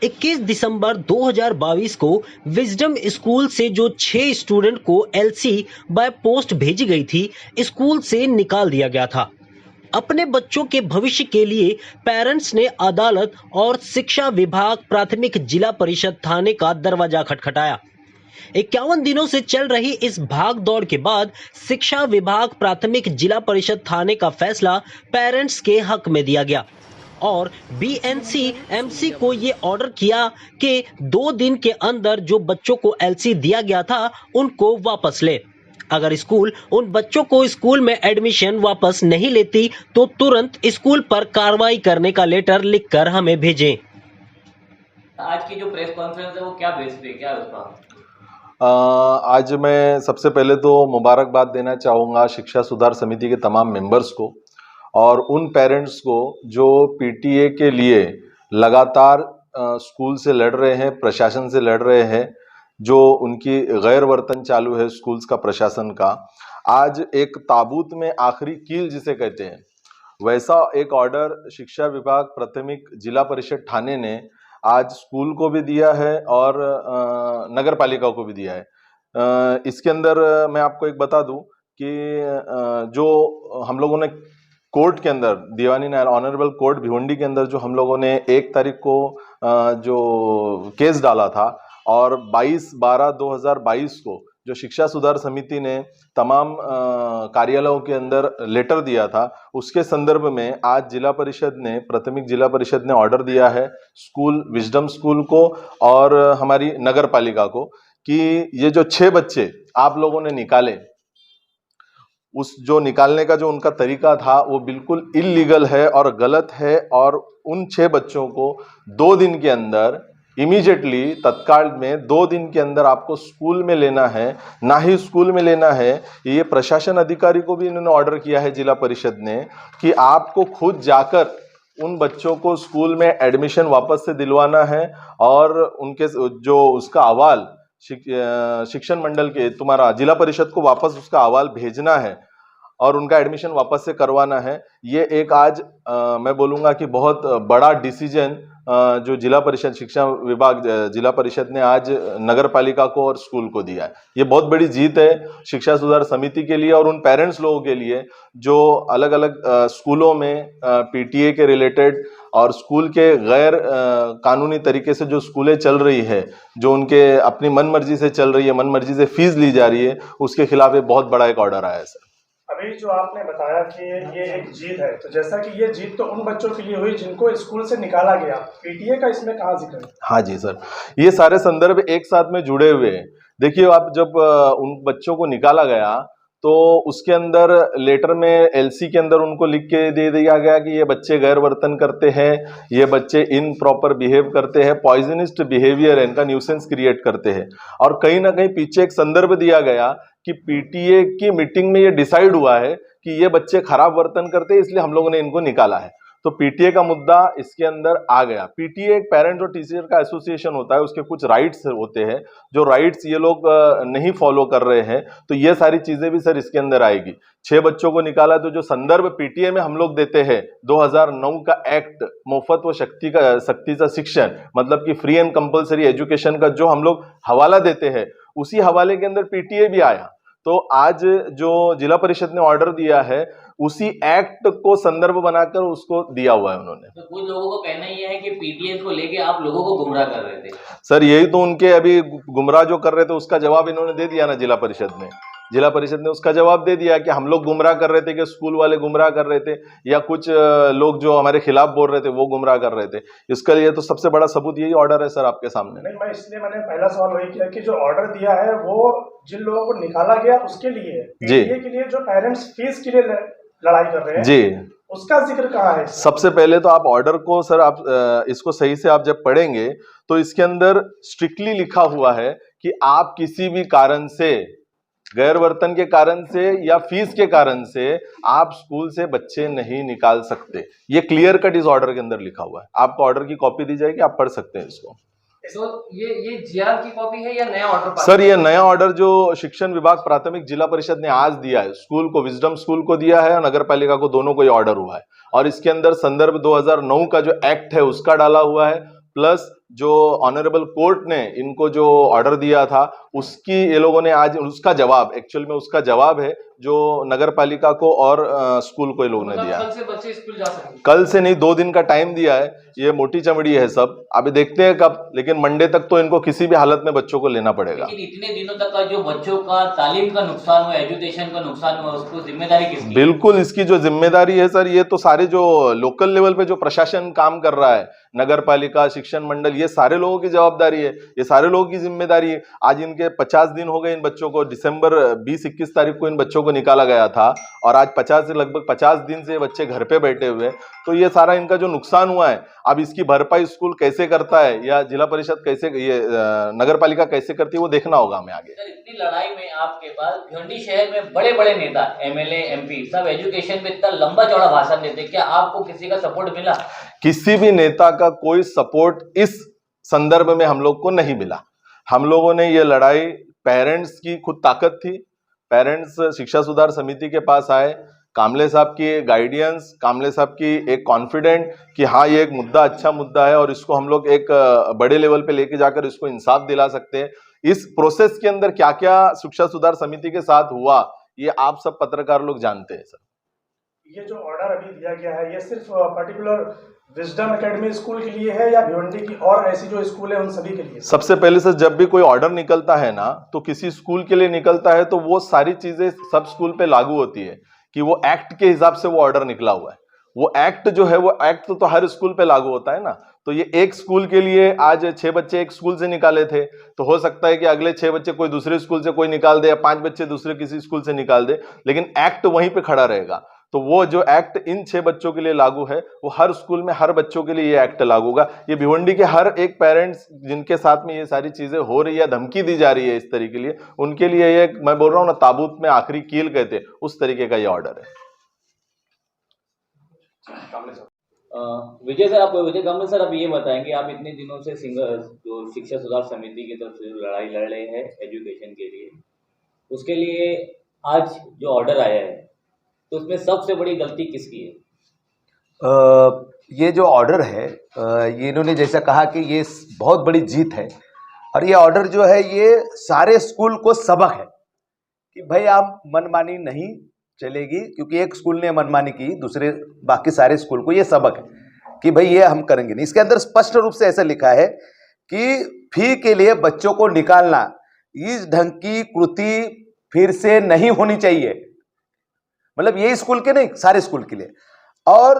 21 दिसंबर 2022 को wisdom school से जो 6 स्टूडेंट को एलसी बाय पोस्ट भेजी गई थी, स्कूल से निकाल दिया गया था। अपने बच्चों के भविष्य के लिए पेरेंट्स ने अदालत और शिक्षा विभाग प्राथमिक जिला परिषद थाने का दरवाजा खटखटाया। 51 दिनों से चल रही इस भाग दौड़ के बाद शिक्षा विभाग प्राथमिक जिला परिषद थाने का फैसला पेरेंट्स के हक में दिया गया और बीएनसी एमसी को ये ऑर्डर किया कि 2 दिन के अंदर जो बच्चों को एलसी दिया गया था उनको वापस ले। अगर स्कूल उन बच्चों को स्कूल में एडमिशन वापस नहीं लेती तो तुरंत स्कूल पर कार्रवाई करने का लेटर लिखकर हमें भेजें। आज की जो प्रेस कॉन्फ्रेंस है वो क्या बेस पे क्या है उसका? आज मैं सबसे पहले तो मुबारकबाद देना चाहूँगा शिक्षा सुधार समिति के तमाम मेंबर्स को और उन पेरेंट्स को जो पीटीए के लिए लगातार स्कूल से लड़ रहे हैं, प्रशासन से लड़ रहे हैं, जो उनकी गैर वर्तन चालू है स्कूल्स का प्रशासन का। आज एक ताबूत में आखिरी कील जिसे कहते हैं, वैसा एक ऑर्डर शिक्षा विभाग प्राथमिक जिला परिषद थाने ने आज स्कूल को भी दिया है और नगर पालिका को भी दिया है। इसके अंदर मैं आपको एक बता दूं कि जो हम लोगों ने कोर्ट के अंदर दीवानी न्यायालय ऑनरेबल कोर्ट भिवंडी के अंदर जो हम लोगों ने 1 तारीख को जो केस डाला था और 22/12/2022 को जो शिक्षा सुधार समिति ने तमाम कार्यालयों के अंदर लेटर दिया था, उसके संदर्भ में आज जिला परिषद ने प्राथमिक जिला परिषद ने ऑर्डर दिया है स्कूल विजडम स्कूल को और हमारी नगर पालिका को कि ये जो 6 बच्चे आप लोगों ने निकाले, उस जो निकालने का जो उनका तरीका था वो बिल्कुल इल्लीगल है और गलत है और उन 6 बच्चों को 2 दिन के अंदर इमीडिएटली तत्काल में 2 दिन के अंदर आपको स्कूल में लेना है, ना ही स्कूल में लेना है। ये प्रशासन अधिकारी को भी इन्होंने ऑर्डर किया है जिला परिषद ने कि आपको खुद जाकर उन बच्चों को स्कूल में एडमिशन वापस से दिलवाना है और उनके जो उसका अहवाल शिक्षण मंडल के तुम्हारा जिला परिषद को वापस उसका अहवाल भेजना है और उनका एडमिशन वापस से करवाना है। ये एक आज मैं बोलूँगा कि बहुत बड़ा डिसीजन जो जिला परिषद शिक्षा विभाग जिला परिषद ने आज नगर पालिका को और स्कूल को दिया है। ये बहुत बड़ी जीत है शिक्षा सुधार समिति के लिए और उन पेरेंट्स लोगों के लिए जो अलग अलग स्कूलों में पीटीए के रिलेटेड और स्कूल के गैर कानूनी तरीके से जो स्कूलें चल रही है, जो उनके अपनी मन मर्जी से चल रही है, मन मर्जी से फीस ली जा रही है, उसके खिलाफ एक बहुत बड़ा एक ऑर्डर आया है सर। अभी जो आपने बताया कि ये एक जीत है, तो जैसा कि ये जीत तो उन बच्चों के लिए हुई जिनको स्कूल से निकाला गया, पीटीए का इसमें कहाँ जिक्र है? हाँ जी सर, ये सारे संदर्भ एक साथ में जुड़े हुए हैं। देखिए, आप जब उन बच्चों को निकाला गया तो उसके अंदर लेटर में एलसी के अंदर उनको लिख के दे दिया गया कि ये बच्चे गैर वर्तन करते हैं, ये बच्चे इन प्रॉपर बिहेव करते हैं, पॉइजनिस्ट बिहेवियर है, इनका न्यूसेंस क्रिएट करते हैं। और कहीं ना कहीं पीछे एक संदर्भ दिया गया कि पीटीए की मीटिंग में ये डिसाइड हुआ है कि ये बच्चे खराब वर्तन करते हैं, इसलिए हम लोगों ने इनको निकाला है। तो पीटीए का मुद्दा इसके अंदर आ गया। पीटीए एक पेरेंट और टीचर का एसोसिएशन होता है, उसके कुछ राइट्स होते हैं, जो राइट्स ये लोग नहीं फॉलो कर रहे हैं, तो ये सारी चीजें भी सर इसके अंदर आएगी। 6 बच्चों को निकाला तो जो संदर्भ पीटीए में हम लोग देते हैं 2009 का एक्ट मुफ्त व सख्ती का शिक्षण, मतलब कि फ्री एंड कंपलसरी एजुकेशन का जो हम लोग हवाला देते हैं, उसी हवाले के अंदर पीटीए भी आया। तो आज जो जिला परिषद ने ऑर्डर दिया है उसी एक्ट को संदर्भ बनाकर उसको दिया हुआ है उन्होंने। तो कुछ लोगों को कहना ये है कि पीटीए को लेके आप लोगों को गुमराह कर रहे थे। सर यही तो उनके अभी गुमराह जो कर रहे थे उसका जवाब इन्होंने दे दिया ना जिला परिषद में। जिला परिषद ने उसका जवाब दे दिया कि हम लोग गुमराह कर रहे थे, कि स्कूल वाले गुमराह कर रहे थे या कुछ लोग जो हमारे खिलाफ बोल रहे थे वो गुमराह कर रहे थे। इसके लिए तो सबसे बड़ा सबूत यही ऑर्डर है सर आपके सामने। नहीं, मैं इसलिए मैंने पहला सवाल वही किया कि जो ऑर्डर दिया है वो जिन लोगों को निकाला गया उसके लिए है, पीटीए के लिए जो पेरेंट्स फीस के लिए लड़ाई कर रहे हैं जी, उसका जिक्र कहाँ है? सबसे पहले तो आप ऑर्डर को सर आप इसको सही से आप जब पढ़ेंगे तो इसके अंदर स्ट्रिक्टली लिखा हुआ है कि आप किसी भी कारण से, गैर वर्तन के कारण से या फीस के कारण से आप स्कूल से बच्चे नहीं निकाल सकते। ये क्लियर कट इस ऑर्डर के अंदर लिखा हुआ है। आपको ऑर्डर की कॉपी दी जाएगी, आप पढ़ सकते हैं इसको। तो ये जीआर की कॉपी है या नया ऑर्डर? सर ये नया ऑर्डर जो शिक्षण विभाग प्राथमिक जिला परिषद ने आज दिया है, स्कूल को, विजडम स्कूल को दिया है और नगर पालिका को, दोनों को ये ऑर्डर हुआ है। और इसके अंदर संदर्भ 2009 का जो एक्ट है उसका डाला हुआ है, प्लस जो ऑनरेबल कोर्ट ने इनको जो ऑर्डर दिया था उसकी ये लोगों ने आज उसका जवाब, एक्चुअल में उसका जवाब है जो नगर पालिका को और स्कूल को ये लोगों ने दिया। कल से बच्चे स्कूल जा सकेंगे? कल से नहीं, 2 दिन का टाइम दिया है। ये मोटी चमड़ी है सब, अभी देखते हैं कब, लेकिन मंडे तक तो इनको किसी भी हालत में बच्चों को लेना पड़ेगा। लेकिन इतने दिनों तक का जो बच्चों का तालीम का नुकसान हुआ, एजुकेशन का नुकसान हुआ, उसको जिम्मेदारी किसकी? बिल्कुल इसकी जो जिम्मेदारी है सर, ये तो सारे जो लोकल लेवल पे जो प्रशासन काम कर रहा है, नगर पालिका, शिक्षण मंडल, ये सारे लोगों की जवाबदारी है, ये सारे लोगों की जिम्मेदारी है। आज इनके 50 दिन हो गए इन बच्चों को, दिसंबर 20-21 तारीख को इन बच्चों को निकाला गया था और आज 50 से लगभग 50 दिन से बच्चे घर पे बैठे हुए। तो ये सारा इनका जो नुकसान हुआ है, अब इसकी भरपाई स्कूल कैसे करता है या जिला परिषद कैसे, ये नगर पालिका कैसे करती है, वो देखना होगा हमें आगे। सर, इतनी लड़ाई में आपके पास भिवंडी शहर में बड़े बड़े नेता, एमएलए, एमपी सब एजुकेशन में इतना लंबा चौड़ा भाषण देते, क्या आपको किसी का सपोर्ट मिला? किसी भी नेता का कोई सपोर्ट इस संदर्भ में हम लोग को नहीं मिला। हम लोगों ने ये लड़ाई, पेरेंट्स की खुद ताकत थी, पेरेंट्स शिक्षा सुधार समिति के पास आए, कामले साहब की गाइडेंस, कामले साहब की एक कॉन्फिडेंट कि हाँ ये एक मुद्दा अच्छा मुद्दा है और इसको हम लोग एक बड़े लेवल पे लेके जाकर इसको इंसाफ दिला सकते हैं। इस प्रोसेस के अंदर क्या क्या शिक्षा सुधार समिति के साथ हुआ, ये आप सब पत्रकार लोग जानते हैं सर। ये जो ऑर्डर अभी दिया गया है, ये सिर्फ पर्टिकुलर विजडम एकेडमी स्कूल के लिए है या भिवंडी की और ऐसी जो स्कूल है उन सभी के लिए? सबसे पहले सर, जब भी कोई ऑर्डर निकलता है ना, तो किसी स्कूल के लिए निकलता है तो वो सारी चीजें सब स्कूल पे लागू होती है कि वो एक्ट के हिसाब से वो ऑर्डर निकला हुआ है। वो एक्ट जो है, वो एक्ट तो हर स्कूल पे लागू होता है ना। तो ये एक स्कूल के लिए आज 6 बच्चे एक स्कूल से निकाले थे, तो हो सकता है कि अगले 6 बच्चे कोई दूसरे स्कूल से कोई निकाल दे या 5 बच्चे दूसरे किसी स्कूल से निकाल दे, लेकिन एक्ट वहीं पे खड़ा रहेगा। तो वो जो एक्ट इन 6 बच्चों के लिए लागू है, वो हर स्कूल में हर बच्चों के लिए ये एक्ट लागू होगा। ये भिवंडी के हर एक पेरेंट्स जिनके साथ में ये सारी चीजें हो रही है, धमकी दी जा रही है इस तरीके के लिए, उनके लिए ये, मैं बोल रहा हूँ ना, ताबूत में आखिरी कील कहते, उस तरीके का ये ऑर्डर है। विजय कामले सर, आप ये बताएंगे, आप इतने दिनों से जो शिक्षा सुधार समिति की तरफ से लड़ाई लड़ रहे हैं एजुकेशन के लिए, उसके लिए आज जो ऑर्डर आया है तो उसमें सबसे बड़ी गलती किसकी है? ये जो ऑर्डर है, ये इन्होंने जैसा कहा कि ये बहुत बड़ी जीत है और ये ऑर्डर जो है ये सारे स्कूल को सबक है कि भाई आप मनमानी नहीं चलेगी, क्योंकि एक स्कूल ने मनमानी की, दूसरे बाकी सारे स्कूल को ये सबक है कि भाई ये हम करेंगे नहीं। इसके अंदर स्पष्ट रूप से ऐसा लिखा है कि फी के लिए बच्चों को निकालना, इस ढंग की कृति फिर से नहीं होनी चाहिए। मतलब ये स्कूल के नहीं, सारे स्कूल के लिए। और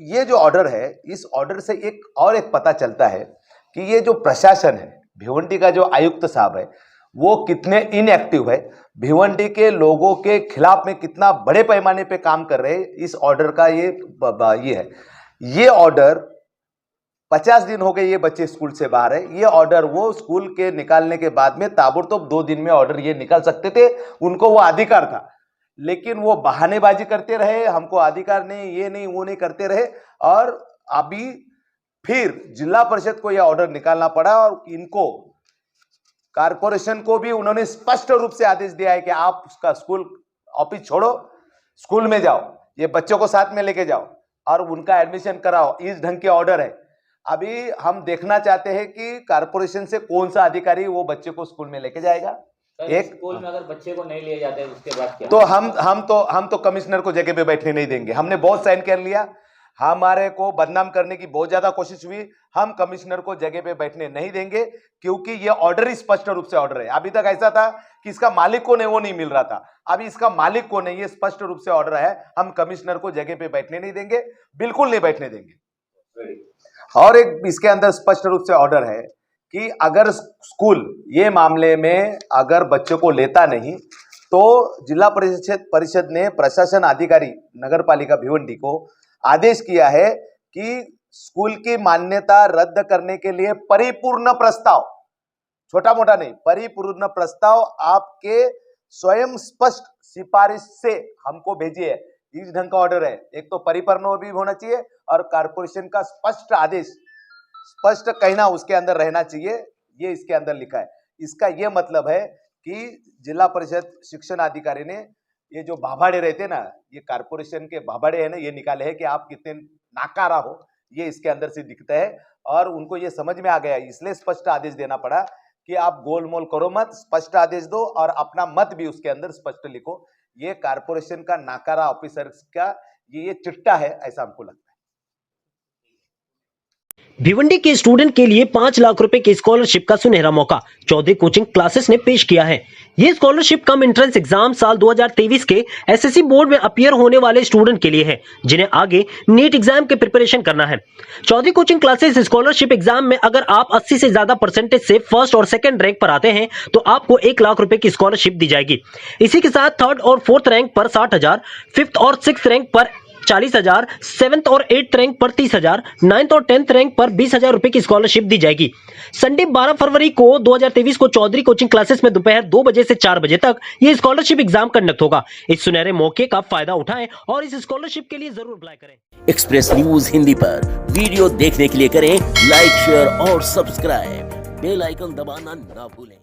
ये जो ऑर्डर है, इस ऑर्डर से एक पता चलता है कि ये जो प्रशासन है, भिवंडी का जो आयुक्त साहब है, वो कितने इनएक्टिव है, भिवंडी के लोगों के खिलाफ में कितना बड़े पैमाने पे काम कर रहे हैं। इस ऑर्डर का ये है, ये ऑर्डर 50 दिन हो गए ये बच्चे स्कूल से बाहर है। ये ऑर्डर वो स्कूल के निकालने के बाद में ताबड़तोड़ 2 दिन में ऑर्डर ये निकाल सकते थे, उनको वो अधिकार था, लेकिन वो बहानेबाजी करते रहे, हमको अधिकार नहीं, ये नहीं, वो नहीं करते रहे और अभी फिर जिला परिषद को यह ऑर्डर निकालना पड़ा और इनको, कारपोरेशन को भी उन्होंने स्पष्ट रूप से आदेश दिया है कि आप उसका स्कूल ऑफिस छोड़ो, स्कूल में जाओ, ये बच्चों को साथ में लेके जाओ और उनका एडमिशन कराओ। इस ढंग के ऑर्डर है। अभी हम देखना चाहते हैं कि कारपोरेशन से कौन सा अधिकारी वो बच्चे को स्कूल में लेके जाएगा। एक स्कूल में अगर बच्चे को नहीं लिए जाते उसके बाद क्या? तो हम तो कमिश्नर को जगह पे बैठने नहीं देंगे। हमने बहुत साइन कर लिया, हमारे को बदनाम करने की बहुत ज्यादा कोशिश हुई, हम कमिश्नर को जगह पे बैठने नहीं देंगे, क्योंकि ये ऑर्डर ही स्पष्ट रूप से ऑर्डर है। अभी तक ऐसा था कि इसका मालिक कौन है वो नहीं मिल रहा था, अभी इसका मालिक कौन है ये स्पष्ट रूप से ऑर्डर है। हम कमिश्नर को जगह पे बैठने नहीं देंगे, बिल्कुल नहीं बैठने देंगे। और एक इसके अंदर स्पष्ट रूप से ऑर्डर है कि अगर स्कूल ये मामले में अगर बच्चों को लेता नहीं, तो जिला परिषद ने प्रशासन अधिकारी नगर पालिका भिवंडी को आदेश किया है कि स्कूल की मान्यता रद्द करने के लिए परिपूर्ण प्रस्ताव, छोटा मोटा नहीं, परिपूर्ण प्रस्ताव आपके स्वयं स्पष्ट सिफारिश से हमको भेजिए। इस ढंग का ऑर्डर है। एक तो परिपूर्ण भी होना चाहिए और कारपोरेशन का स्पष्ट आदेश, स्पष्ट कहना उसके अंदर रहना चाहिए। ये इसके अंदर लिखा है। इसका ये मतलब है कि जिला परिषद शिक्षण अधिकारी ने ये जो भाभाड़े रहते ना, ये कारपोरेशन के भाभाड़े है ना, ये निकाले हैं कि आप कितने नाकारा हो, ये इसके अंदर से दिखता है। और उनको ये समझ में आ गया, इसलिए स्पष्ट आदेश देना पड़ा कि आप गोलमोल करो मत, स्पष्ट आदेश दो और अपना मत भी उसके अंदर स्पष्ट लिखो। ये कारपोरेशन का नाकारा ऑफिसर्स का ये चिट्टा है, ऐसा हमको लगता है। भिवंडी के स्टूडेंट के लिए 5 लाख रुपए की स्कॉलरशिप का सुनहरा मौका चौधरी कोचिंग क्लासेस ने पेश किया है। ये स्कॉलरशिप कम एंट्रेंस एग्जाम साल 2023 के एसएससी बोर्ड में अपीयर होने वाले स्टूडेंट के लिए है, जिन्हें आगे नीट एग्जाम के प्रिपरेशन करना है। Chaudhary coaching classes scholarship exam में अगर आप 80 से ज्यादा परसेंटेज से फर्स्ट और सेकंड रैंक पर आते हैं तो आपको 1 लाख रुपए की स्कॉलरशिप दी जाएगी। इसी के साथ थर्ड और फोर्थ रैंक पर 60,000, फिफ्थ और सिक्स्थ रैंक पर 40,000, 7th और 8th रैंक पर 30,000, 9th और 10th रैंक पर 20,000 रुपए की स्कॉलरशिप दी जाएगी। संडे 12 फरवरी को 2023 को चौधरी कोचिंग क्लासेस में दोपहर 2 बजे से 4 बजे तक यह स्कॉलरशिप एग्जाम कंडक्ट होगा। इस सुनहरे मौके का फायदा उठाएं और इस स्कॉलरशिप के लिए जरूर अप्लाई करें। एक्सप्रेस न्यूज हिंदी पर वीडियो देखने के लिए करें लाइक, शेयर और सब्सक्राइब। बेल आइकन दबाना ना भूलें।